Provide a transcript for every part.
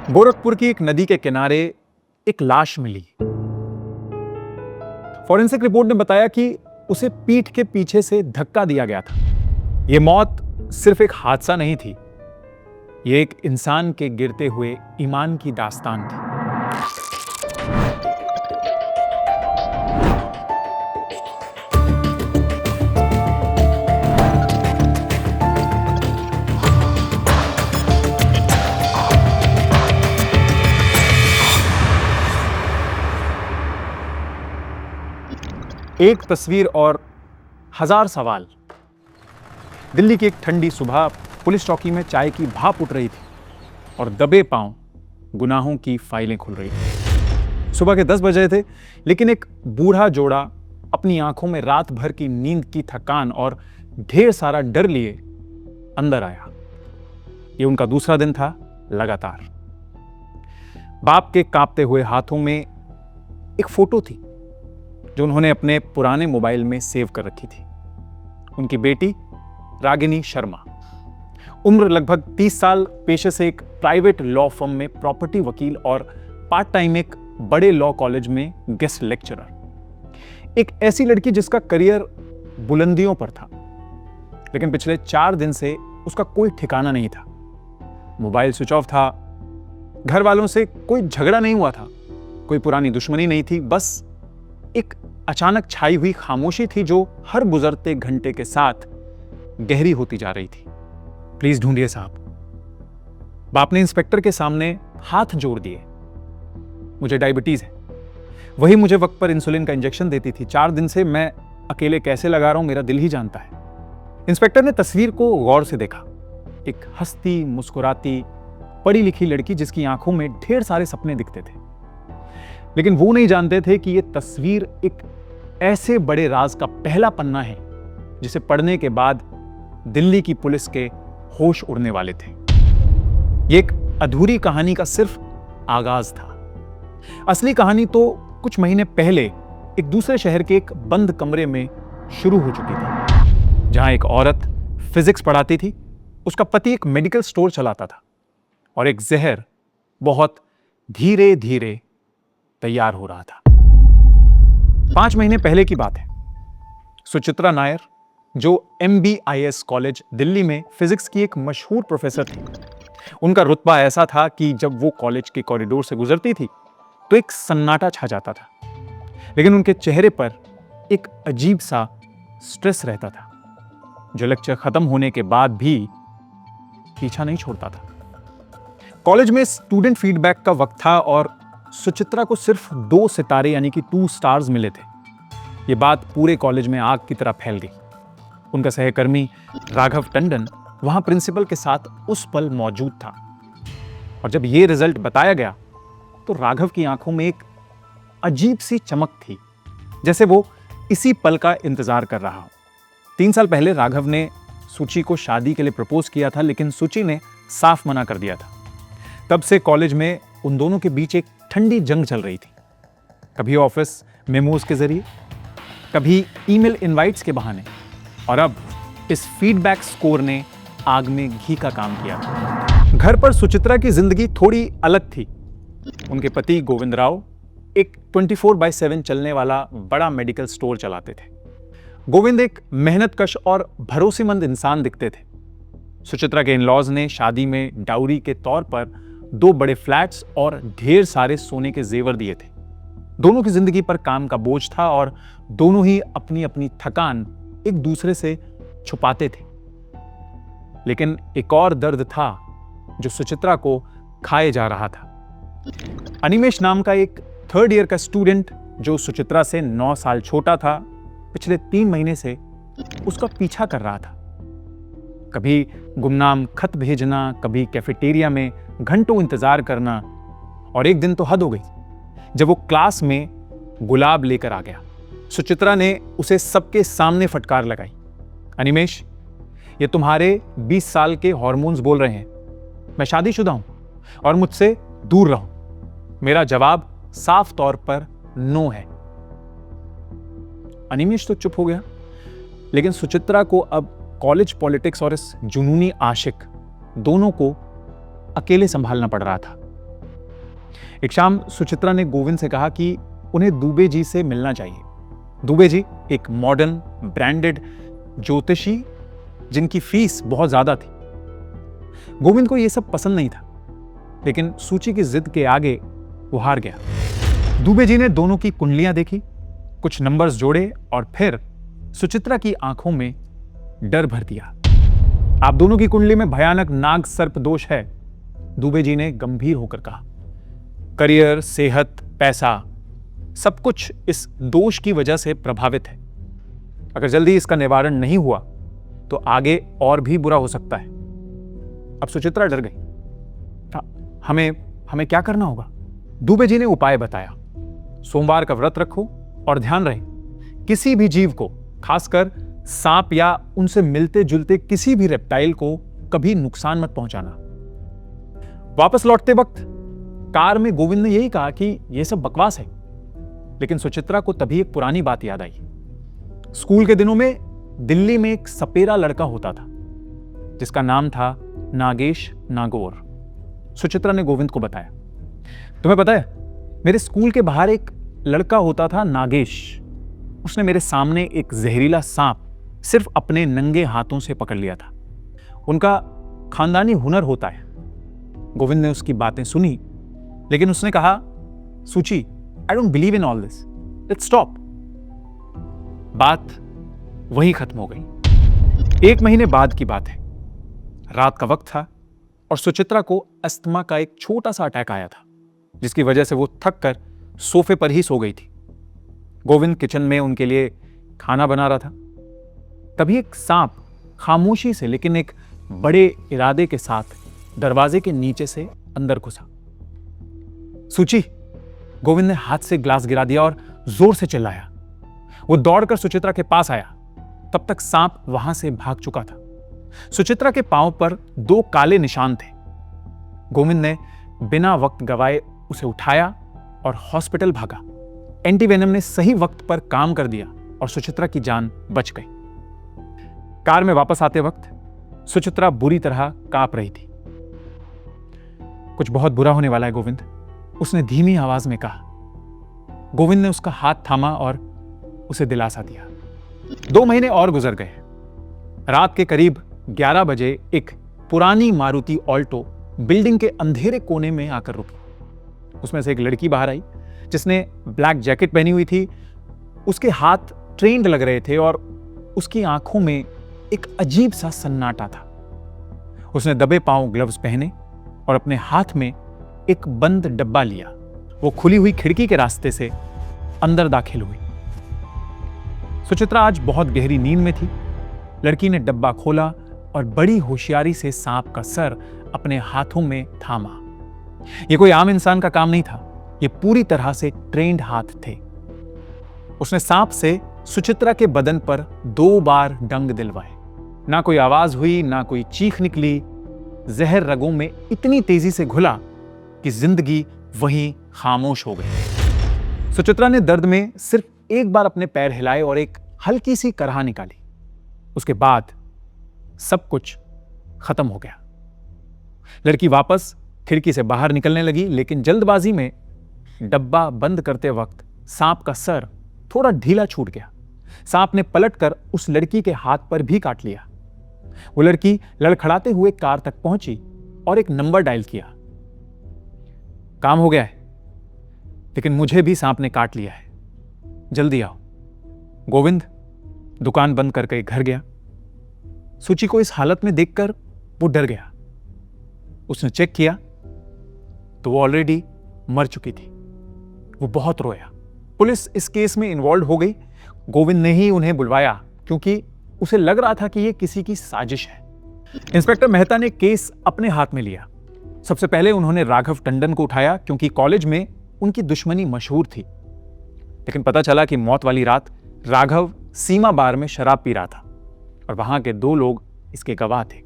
गोरखपुर की एक नदी के किनारे एक लाश मिली। फॉरेंसिक रिपोर्ट ने बताया कि उसे पीठ के पीछे से धक्का दिया गया था। यह मौत सिर्फ एक हादसा नहीं थी, यह एक इंसान के गिरते हुए ईमान की दास्तान थी। एक तस्वीर और हजार सवाल। दिल्ली की एक ठंडी सुबह पुलिस चौकी में चाय की भाप उठ रही थी और दबे पांव गुनाहों की फाइलें खुल रही थी। सुबह के 10 बजे थे, लेकिन एक बूढ़ा जोड़ा अपनी आंखों में रात भर की नींद की थकान और ढेर सारा डर लिए अंदर आया। यह उनका दूसरा दिन था लगातार। बाप के कांपते हुए हाथों में एक फोटो थी जो उन्होंने अपने पुराने मोबाइल में सेव कर रखी थी। उनकी बेटी रागिनी शर्मा, उम्र लगभग 30 साल, पेशे से एक प्राइवेट लॉ फर्म में प्रॉपर्टी वकील और पार्ट टाइम एक बड़े लॉ कॉलेज में गेस्ट लेक्चरर। एक ऐसी लड़की जिसका करियर बुलंदियों पर था, लेकिन पिछले 4 दिन से उसका कोई ठिकाना नहीं था। मोबाइल स्विच ऑफ था, घर वालों से कोई झगड़ा नहीं हुआ था, कोई पुरानी दुश्मनी नहीं थी, बस एक अचानक छाई हुई खामोशी थी जो हर गुजरते घंटे के साथ गहरी होती जा रही थी। प्लीज ढूंढिए साहब। बाप ने इंस्पेक्टर के सामने हाथ जोड़ दिए। मुझे डायबिटीज है, वही मुझे वक्त पर इंसुलिन का इंजेक्शन देती थी। 4 दिन से मैं अकेले कैसे लगा रहा हूं, मेरा दिल ही जानता है। इंस्पेक्टर ने तस्वीर को गौर से देखा। एक हंसती, मुस्कुराती, पढ़ी लिखी लड़की जिसकी आंखों में ढेर सारे सपने दिखते थे, लेकिन वो नहीं जानते थे कि यह तस्वीर एक ऐसे बड़े राज का पहला पन्ना है जिसे पढ़ने के बाद दिल्ली की पुलिस के होश उड़ने वाले थे। यह एक अधूरी कहानी का सिर्फ आगाज था। असली कहानी तो कुछ महीने पहले एक दूसरे शहर के एक बंद कमरे में शुरू हो चुकी थी, जहां एक औरत फिजिक्स पढ़ाती थी, उसका पति एक मेडिकल स्टोर चलाता था और एक जहर बहुत धीरे धीरे तैयार हो रहा था। 5 महीने पहले की बात है। सुचित्रा नायर, जो MBIS कॉलेज दिल्ली में फिजिक्स की एक मशहूर प्रोफेसर थी, उनका रुतबा ऐसा था कि जब वो कॉलेज के कॉरिडोर से गुजरती थी तो एक सन्नाटा छा जाता था, लेकिन उनके चेहरे पर एक अजीब सा स्ट्रेस रहता था जो लेक्चर खत्म होने के बाद भी पीछा नहीं छोड़ता था। कॉलेज में स्टूडेंट फीडबैक का वक्त था और सुचित्रा को सिर्फ 2 सितारे यानी कि 2 स्टार्स मिले थे। यह बात पूरे कॉलेज में आग की तरह फैल गई। उनका सहकर्मी राघव टंडन वहां प्रिंसिपल के साथ उस पल मौजूद था, और जब यह रिजल्ट बताया गया तो राघव की आंखों में एक अजीब सी चमक थी, जैसे वो इसी पल का इंतजार कर रहा हो। 3 साल पहले राघव ने सुचि को शादी के लिए प्रपोज किया था, लेकिन सुचि ने साफ मना कर दिया था। तब से कॉलेज में उन दोनों के बीच एक ठंडी जंग चल रही थी, कभी ऑफिस मेमोज के जरिए, कभी ईमेल इनवाइट्स के बहाने, और अब इस फीडबैक स्कोर ने आग में घी का काम किया। घर पर सुचित्रा की जिंदगी थोड़ी अलग थी। उनके पति गोविंद राव एक 24/7 चलने वाला बड़ा मेडिकल स्टोर चलाते थे। गोविंद एक मेहनतकश और भरोसेमंद इंसान दिखते थे। सुचित्रा के इन-लॉज ने शादी में डाउरी के तौर पर 2 बड़े फ्लैट्स और ढेर सारे सोने के जेवर दिए थे। दोनों की जिंदगी पर काम का बोझ था और दोनों ही अपनी अपनी थकान एक दूसरे से छुपाते थे। लेकिन एक और दर्द था जो सुचित्रा को खाए जा रहा था। अनिमेश नाम का एक 3rd ईयर का स्टूडेंट जो सुचित्रा से 9 साल छोटा था, पिछले 3 महीने से उसका पीछा कर रहा था। कभी गुमनाम खत भेजना, कभी कैफेटेरिया में घंटों इंतजार करना, और एक दिन तो हद हो गई जब वो क्लास में गुलाब लेकर आ गया। सुचित्रा ने उसे सबके सामने फटकार लगाई, अनिमेश, ये तुम्हारे 20 साल के हार्मोन्स बोल रहे हैं। मैं शादीशुदा हूं और मुझसे दूर रहो। मेरा जवाब साफ तौर पर नो है। अनिमेश तो चुप हो गया, लेकिन सुचित्रा को अब कॉलेज पॉलिटिक्स और इस जुनूनी आशिक दोनों को अकेले संभालना पड़ रहा था। एक शाम सुचित्रा ने गोविंद से कहा कि उन्हें दुबे जी से मिलना चाहिए। दुबे जी एक मॉडर्न ब्रांडेड ज्योतिषी जिनकी फीस बहुत ज्यादा थी। गोविंद को यह सब पसंद नहीं था, लेकिन सूची की जिद के आगे वो हार गया। दुबे जी ने दोनों की कुंडलियां देखी, कुछ नंबर्स जोड़े और फिर सुचित्रा की आंखों में डर भर दिया। आप दोनों की कुंडली में भयानक नाग सर्प दोष है, दुबे जी ने गंभीर होकर कहा। करियर, सेहत, पैसा, सब कुछ इस दोष की वजह से प्रभावित है। अगर जल्दी इसका निवारण नहीं हुआ तो आगे और भी बुरा हो सकता है। अब सुचित्रा डर गई। हमें क्या करना होगा? दुबे जी ने उपाय बताया। सोमवार का व्रत रखो और ध्यान रहे किसी भी जीव को, खासकर सांप या उनसे मिलते जुलते किसी भी रेप्टाइल को कभी नुकसान मत पहुंचाना। वापस लौटते वक्त कार में गोविंद ने यही कहा कि यह सब बकवास है, लेकिन सुचित्रा को तभी एक पुरानी बात याद आई। स्कूल के दिनों में दिल्ली में एक सपेरा लड़का होता था जिसका नाम था नागेश नागौर। सुचित्रा ने गोविंद को बताया, तुम्हें पता है, मेरे स्कूल के बाहर एक लड़का होता था नागेश। उसने मेरे सामने एक जहरीला सांप सिर्फ अपने नंगे हाथों से पकड़ लिया था। उनका खानदानी हुनर होता है। गोविंद ने उसकी बातें सुनी, लेकिन उसने कहा, सूची, I don't believe in all this, let's stop. बात वहीं खत्म हो गई। 1 महीने बाद की बात है। रात का वक्त था और सुचित्रा को अस्थमा का एक छोटा सा अटैक आया था, जिसकी वजह से वो थक कर सोफे पर ही सो गई थी। गोविंद किचन में उनके लिए खाना बना रहा था। तभी एक सांप खामोशी से लेकिन एक बड़े इरादे के साथ दरवाजे के नीचे से अंदर घुसा। सूची, गोविंद ने हाथ से ग्लास गिरा दिया और जोर से चिल्लाया। वो दौड़कर सुचित्रा के पास आया। तब तक सांप वहां से भाग चुका था। सुचित्रा के पांव पर 2 काले निशान थे। गोविंद ने बिना वक्त गवाए उसे उठाया और हॉस्पिटल भागा। एंटीवेनम ने सही वक्त पर काम कर दिया और सुचित्रा की जान बच गई। कार में वापस आते वक्त सुचित्रा बुरी तरह कांप रही थी। कुछ बहुत बुरा होने वाला है गोविंद, उसने धीमी आवाज में कहा। गोविंद ने उसका हाथ थामा और उसे दिलासा दिया। 2 महीने और गुजर गए। रात के करीब 11 बजे एक पुरानी मारुति ऑल्टो बिल्डिंग के अंधेरे कोने में आकर रुकी। उसमें से एक लड़की बाहर आई जिसने ब्लैक जैकेट पहनी हुई थी। उसके हाथ ट्रेंड लग रहे थे और उसकी आंखों में एक अजीब सा सन्नाटा था। उसने दबे पांव ग्लव्स पहने और अपने हाथ में एक बंद डब्बा लिया। वो खुली हुई खिड़की के रास्ते से अंदर दाखिल हुई। सुचित्रा आज बहुत गहरी नींद में थी। लड़की ने डब्बा खोला और बड़ी होशियारी से सांप का सर अपने हाथों में थामा। यह कोई आम इंसान का काम नहीं था, ये पूरी तरह से ट्रेंड हाथ थे। उसने सांप से सुचित्रा के बदन पर 2 बार डंग दिलवाए। ना कोई आवाज हुई, ना कोई चीख निकली। जहर रगों में इतनी तेजी से घुला कि जिंदगी वहीं खामोश हो गई। सुचित्रा ने दर्द में सिर्फ एक बार अपने पैर हिलाए और एक हल्की सी कराह निकाली। उसके बाद सब कुछ खत्म हो गया। लड़की वापस खिड़की से बाहर निकलने लगी, लेकिन जल्दबाजी में डब्बा बंद करते वक्त सांप का सर थोड़ा ढीला छूट गया। सांप ने पलटकर उस लड़की के हाथ पर भी काट लिया। वो लड़की लड़खड़ाते हुए कार तक पहुंची और एक नंबर डायल किया। काम हो गया है, लेकिन मुझे भी सांप ने काट लिया है, जल्दी आओ। गोविंद दुकान बंद करके घर गया। सूची को इस हालत में देखकर वो डर गया। उसने चेक किया तो वो ऑलरेडी मर चुकी थी। वो बहुत रोया। पुलिस इस केस में इन्वॉल्व हो गई। गोविंद ने ही उन्हें बुलवाया क्योंकि उसे लग रहा था कि यह किसी की साजिश है। इंस्पेक्टर मेहता ने केस अपने हाथ में लिया। सबसे पहले उन्होंने राघव टंडन को उठाया क्योंकि कॉलेज में उनकी दुश्मनी मशहूर थी। लेकिन पता चला कि मौत वाली रात राघव सीमा बार में शराब पी रहा था और वहां के 2 लोग इसके गवाह थे।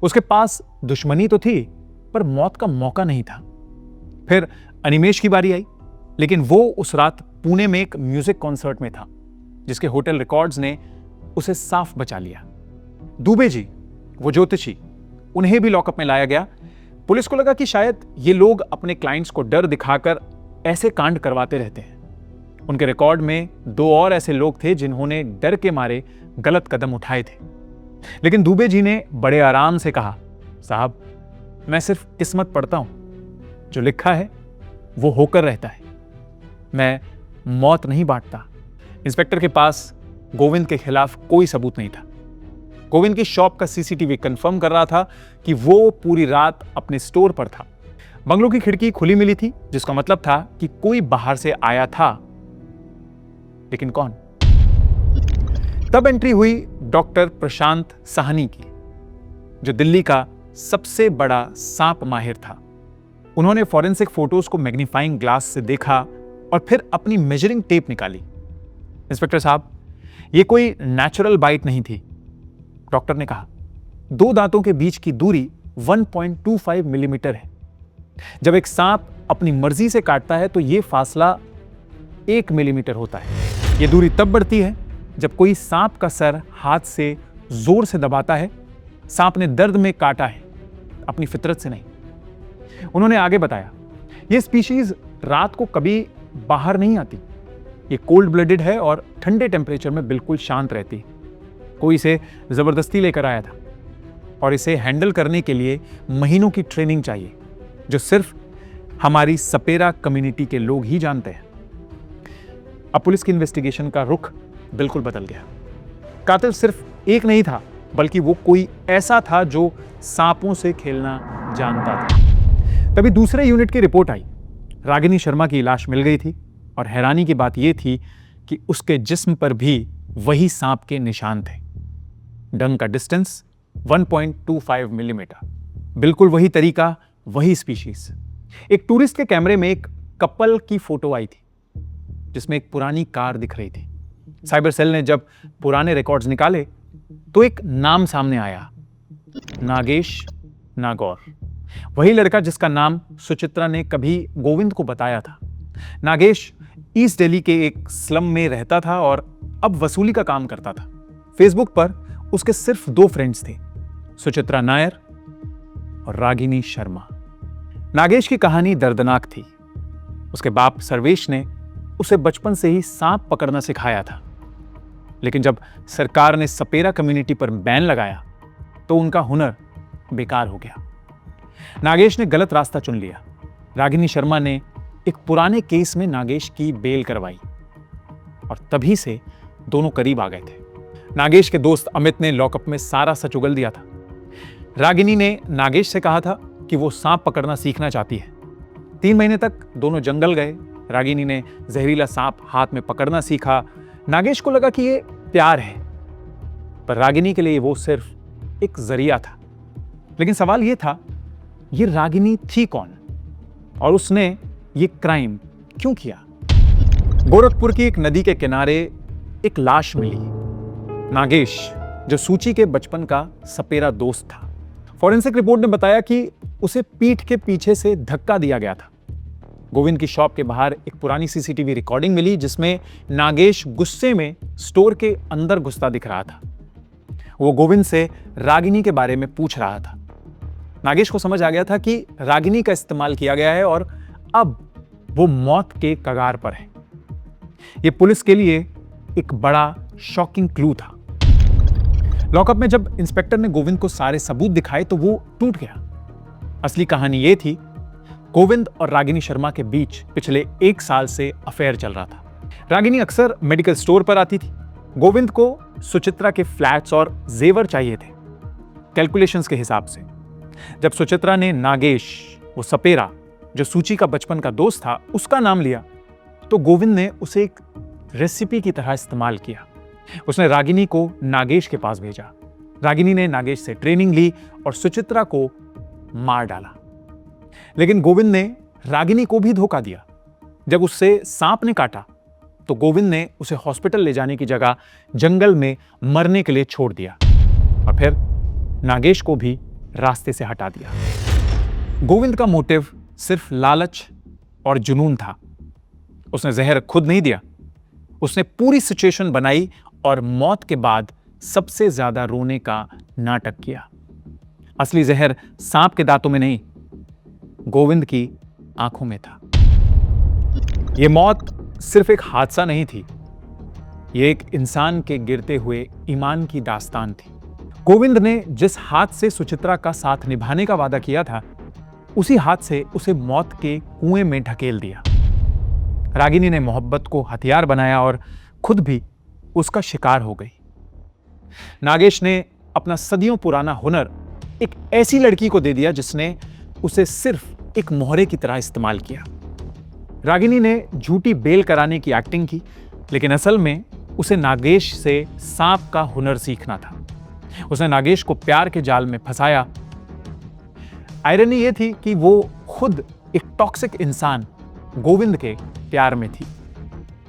उसके पास दुश्मनी तो थी पर मौत का मौका नहीं था। फिर अनिमेश की बारी आई, लेकिन वो उस रात पुणे में एक म्यूजिक कॉन्सर्ट में था जिसके होटल रिकॉर्ड्स ने उसे साफ बचा लिया। दुबे जी, वो ज्योतिषी, उन्हें भी लॉकअप में लाया गया। पुलिस को लगा कि शायद ये लोग अपने क्लाइंट्स को डर दिखाकर ऐसे कांड करवाते रहते हैं। उनके रिकॉर्ड में 2 और ऐसे लोग थे जिन्होंने डर के मारे गलत कदम उठाए थे। लेकिन दुबे जी ने बड़े आराम से कहा, साहब मैं सिर्फ किस्मत पढ़ता हूं, जो लिखा है वो होकर रहता है, मैं मौत नहीं बांटता। इंस्पेक्टर के पास गोविंद के खिलाफ कोई सबूत नहीं था। गोविंद की शॉप का सीसीटीवी कंफर्म कर रहा था कि वो पूरी रात अपने स्टोर पर था। बंगलों की खिड़की खुली मिली थी, जिसका मतलब था कि कोई बाहर से आया था, लेकिन कौन? तब एंट्री हुई डॉक्टर प्रशांत साहनी की, जो दिल्ली का सबसे बड़ा सांप माहिर था। उन्होंने फॉरेंसिक फोटोज को मैग्नीफाइंग ग्लास से देखा और फिर अपनी मेजरिंग टेप निकाली। इंस्पेक्टर साहब, यह कोई नेचुरल बाइट नहीं थी, डॉक्टर ने कहा। 2 दांतों के बीच की दूरी 1.25 मिलीमीटर है। जब एक सांप अपनी मर्जी से काटता है तो यह फासला 1 मिलीमीटर होता है। यह दूरी तब बढ़ती है जब कोई सांप का सर हाथ से जोर से दबाता है। सांप ने दर्द में काटा है, अपनी फितरत से नहीं। उन्होंने आगे बताया, यह स्पीशीज रात को कभी बाहर नहीं आती। यह कोल्ड ब्लडेड है और ठंडे टेम्परेचर में बिल्कुल शांत रहती है। कोई इसे जबरदस्ती लेकर आया था और इसे हैंडल करने के लिए महीनों की ट्रेनिंग चाहिए, जो सिर्फ हमारी सपेरा कम्युनिटी के लोग ही जानते हैं। अब पुलिस की इन्वेस्टिगेशन का रुख बिल्कुल बदल गया। कातिल सिर्फ एक नहीं था, बल्कि वो कोई ऐसा था जो सांपों से खेलना जानता था। तभी दूसरे यूनिट की रिपोर्ट आई। रागिनी शर्मा की लाश मिल गई थी और हैरानी की बात यह थी कि उसके जिस्म पर भी वही सांप के निशान थे। डंग का डिस्टेंस 1.25 मिलीमीटर, बिल्कुल वही तरीका, वही स्पीशीज। एक टूरिस्ट के कैमरे में एक कपल की फोटो आई थी, जिसमें एक पुरानी कार दिख रही थी। साइबर सेल ने जब पुराने रिकॉर्ड्स निकाले तो एक नाम सामने आया, नागेश नागौर। वही लड़का जिसका नाम सुचित्रा ने कभी गोविंद को बताया था। नागेश ईस्ट दिल्ली के एक स्लम में रहता था और अब वसूली का काम करता था। फेसबुक पर उसके सिर्फ 2 फ्रेंड्स थे, सुचित्रा नायर और रागिनी शर्मा। नागेश की कहानी दर्दनाक थी। उसके बाप सर्वेश ने उसे बचपन से ही सांप पकड़ना सिखाया था, लेकिन जब सरकार ने सपेरा कम्युनिटी पर बैन लगाया तो उनका हुनर बेकार हो गया। नागेश ने गलत रास्ता चुन लिया। रागिनी शर्मा ने एक पुराने केस में नागेश की बेल करवाई और तभी से दोनों करीब आ गए थे। नागेश के दोस्त अमित ने लॉकअप में सारा सच उगल दिया था। रागिनी ने नागेश से कहा था कि वो सांप पकड़ना सीखना चाहती है। 3 महीने तक दोनों जंगल गए। रागिनी ने जहरीला सांप हाथ में पकड़ना सीखा। नागेश को लगा कि ये प्यार है, पर रागिनी के लिए वो सिर्फ एक जरिया था। लेकिन सवाल ये था, ये रागिनी थी कौन और उसने ये क्राइम क्यों किया? गोरखपुर की एक नदी के किनारे एक लाश मिली। नागेश, जो सूची के बचपन का सपेरा दोस्त था। फॉरेंसिक रिपोर्ट ने बताया कि उसे पीठ के पीछे से धक्का दिया गया था। गोविंद की शॉप के बाहर एक पुरानी सीसीटीवी रिकॉर्डिंग मिली, जिसमें नागेश गुस्से में स्टोर के अंदर घुसता दिख रहा था। वो गोविंद से रागिनी के बारे में पूछ रहा था। नागेश को समझ आ गया था कि रागिनी का इस्तेमाल किया गया है और अब वो मौत के कगार पर है। यह पुलिस के लिए एक बड़ा शॉकिंग क्लू था। लॉकअप में जब इंस्पेक्टर ने गोविंद को सारे सबूत दिखाए तो वो टूट गया। असली कहानी यह थी, गोविंद और रागिनी शर्मा के बीच पिछले 1 साल से अफेयर चल रहा था। रागिनी अक्सर मेडिकल स्टोर पर आती थी। गोविंद को सुचित्रा के फ्लैट्स और जेवर चाहिए थे, कैलकुलेशंस के हिसाब से। जब सुचित्रा ने नागेश, वो सपेरा जो सूची का बचपन का दोस्त था, उसका नाम लिया तो गोविंद ने उसे एक रेसिपी की तरह इस्तेमाल किया। उसने रागिनी को नागेश के पास भेजा। रागिनी ने नागेश से ट्रेनिंग ली और सुचित्रा को मार डाला। लेकिन गोविंद ने रागिनी को भी धोखा दिया। जब उससे सांप ने काटा तो गोविंद ने उसे हॉस्पिटल ले जाने की जगह जंगल में मरने के लिए छोड़ दिया और फिर नागेश को भी रास्ते से हटा दिया। गोविंद का मोटिव सिर्फ लालच और जुनून था। उसने जहर खुद नहीं दिया, उसने पूरी सिचुएशन बनाई और मौत के बाद सबसे ज्यादा रोने का नाटक किया। असली जहर सांप के दांतों में नहीं, गोविंद की आंखों में था। यह मौत सिर्फ एक हादसा नहीं थी, यह एक इंसान के गिरते हुए ईमान की दास्तान थी। गोविंद ने जिस हाथ से सुचित्रा का साथ निभाने का वादा किया था, उसी हाथ से उसे मौत के कुएं में ढकेल दिया। रागिनी ने मोहब्बत को हथियार बनाया और खुद भी उसका शिकार हो गई। नागेश ने अपना सदियों पुराना हुनर एक ऐसी लड़की को दे दिया जिसने उसे सिर्फ एक मोहरे की तरह इस्तेमाल किया। रागिनी ने झूठी बेल कराने की एक्टिंग की, लेकिन असल में उसे नागेश से सांप का हुनर सीखना था। उसने नागेश को प्यार के जाल में फंसाया। आयरनी यह थी कि वो खुद एक टॉक्सिक इंसान गोविंद के प्यार में थी,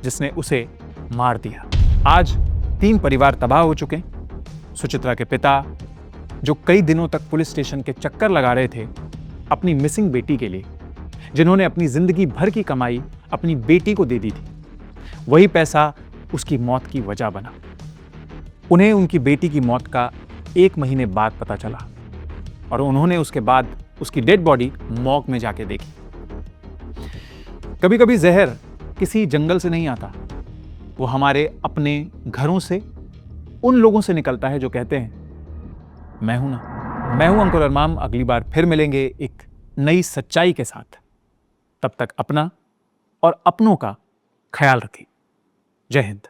जिसने उसे मार दिया। आज 3 परिवार तबाह हो चुके हैं। सुचित्रा के पिता, जो कई दिनों तक पुलिस स्टेशन के चक्कर लगा रहे थे अपनी मिसिंग बेटी के लिए, जिन्होंने अपनी जिंदगी भर की कमाई अपनी बेटी को दे दी थी, वही पैसा उसकी मौत की वजह बना। उन्हें उनकी बेटी की मौत का 1 महीने बाद पता चला और उन्होंने उसके बाद उसकी डेड बॉडी मॉर्ग में जाके देखी। कभी कभी जहर किसी जंगल से नहीं आता, वो हमारे अपने घरों से, उन लोगों से निकलता है जो कहते हैं मैं हूं ना। मैं हूं अंकुर अरमाम। अगली बार फिर मिलेंगे एक नई सच्चाई के साथ। तब तक अपना और अपनों का ख्याल रखें। जय हिंद।